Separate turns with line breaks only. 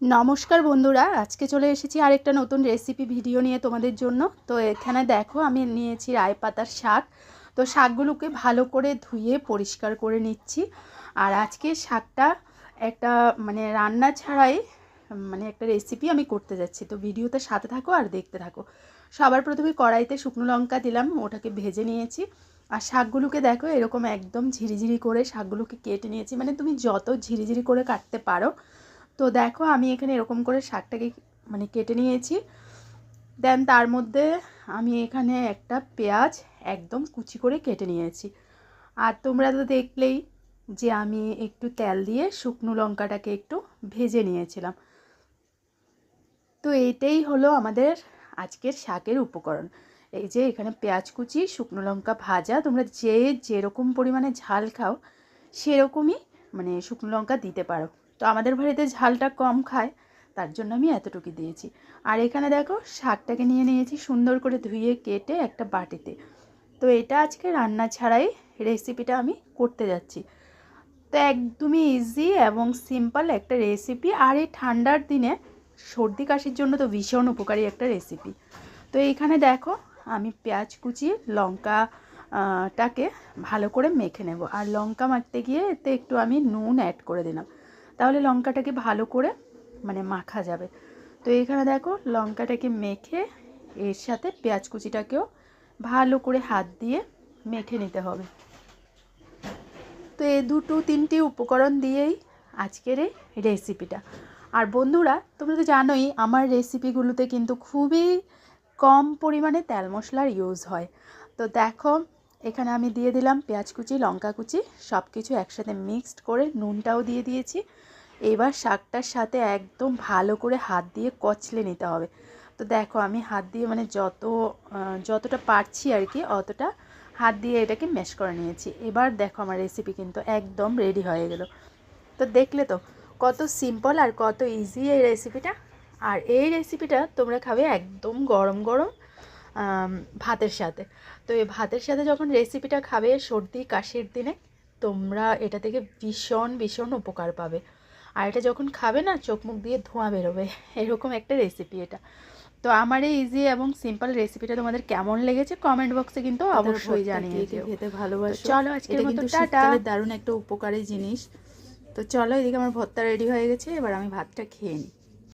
নমস্কার বন্ধুরা, আজকে চলে এসেছি আরেকটা নতুন রেসিপি ভিডিও নিয়ে তোমাদের জন্য। তো এখানে দেখো আমি নিয়েছি রায় পাতার শাক। তো শাকগুলোকে ভালো করে ধুয়ে পরিষ্কার করে নিচ্ছি। আর আজকে শাকটা একটা রান্না ছাড়াই একটা রেসিপি আমি করতে যাচ্ছি। তো ভিডিওতে সাথে থাকো আর দেখতে থাকো। সবার প্রথমে কড়াইতে শুকনো লঙ্কা দিলাম, ওটাকে ভেজে নিয়েছি। আর শাকগুলোকে দেখো এরকম একদম ঝিরিঝিরি করে শাকগুলোকে কেটে নিয়েছি, তুমি যত ঝিরিঝিরি করে কাটতে পারো। তো দেখো আমি এখানে এরকম করে শাকটাকে কেটে নিয়েছি। দেন তার মধ্যে আমি এখানে একটা পেঁয়াজ একদম কুচি করে কেটে নিয়েছি। আর তোমরা তো দেখলেই যে আমি একটু তেল দিয়ে শুকনো লঙ্কাটাকে একটু ভেজে নিয়েছিলাম। তো এইটাই হলো আমাদের আজকের শাকের উপকরণ। এই যে এখানে পেঁয়াজ কুচি, শুকনো লঙ্কা ভাজা। তোমরা যেরকম পরিমাণে ঝাল খাও সেরকমই শুকনো লঙ্কা দিতে পারো। তো আমাদের বাড়িতে ঝালটা কম খায়, তার জন্য আমি এতটুকু দিয়েছি। আর এখানে দেখো শাকটাকে নিয়ে নিয়েছি সুন্দর করে ধুয়ে কেটে একটা বাটিতে। তো এটা আজকে রান্না ছাড়াই রেসিপিটা আমি করতে যাচ্ছি। তো একদমই ইজি এবং সিম্পল একটা রেসিপি। আর এই ঠান্ডার দিনে সর্দি কাশির জন্য তো ভীষণ উপকারী একটা রেসিপি। তো এইখানে দেখো আমি পেঁয়াজ কুচি লঙ্কাটাকে ভালো করে মেখে নেব। আর লঙ্কা মাখতে গিয়ে এতে একটু আমি নুন অ্যাড করে দিলাম, তাহলে লঙ্কাটাকে ভালো করে মাখা যাবে। তো এইখানে দেখো লঙ্কাটাকে মেখে এর সাথে পেঁয়াজ কুচিটাকেও ভালো করে হাত দিয়ে মেখে নিতে হবে। তো এই দুটো তিনটি উপকরণ দিয়েই আজকের এই রেসিপিটা। আর বন্ধুরা তোমরা তো জানোই আমার রেসিপিগুলোতে কিন্তু খুবই কম পরিমাণে তেল মশলার ইউজ হয়। তো দেখো এখানে আমি দিয়ে দিলাম পেঁয়াজ কুচি, লঙ্কা কুচি, সব কিছু একসাথে মিক্সড করে নুনটাও দিয়ে দিয়েছি। এবার শাকটার সাথে একদম ভালো করে হাত দিয়ে কচলে নিতে হবে। তো দেখো আমি হাত দিয়ে যতটা পারছি আর কি অতটা হাত দিয়ে এটাকে ম্যাশ করে নিয়েছি। এবার দেখো আমার রেসিপি কিন্তু একদম রেডি হয়ে গেল। তো দেখলে তো কত সিম্পল আর কত ইজি এই রেসিপিটা। আর এই রেসিপিটা তোমরা খাবে একদম গরম গরম ভাতের সাথে। তো এই ভাতের সাথে যখন রেসিপিটা খাবে সর্দি কাশির দিনে, তোমরা এটা থেকে ভীষণ ভীষণ উপকার পাবে। আর এটা যখন খাবে না চোখ মুখ দিয়ে ধোঁয়া বেরোবে, এরকম একটা রেসিপি এটা। তো আমার এই ইজি এবং সিম্পল রেসিপিটা তোমাদের কেমন লেগেছে কমেন্ট বক্সে কিন্তু অবশ্যই জানিয়ে দিও।
খেতে ভালোবাসো।
চলো আজকের মতো
কিন্তু
টাটা।
শীতকালে দারুণ একটা উপকারী জিনিস। তো চলো, এদিকে আমার ভর্তা রেডি হয়ে গেছে, এবার আমি ভাতটা খেয়ে নিই।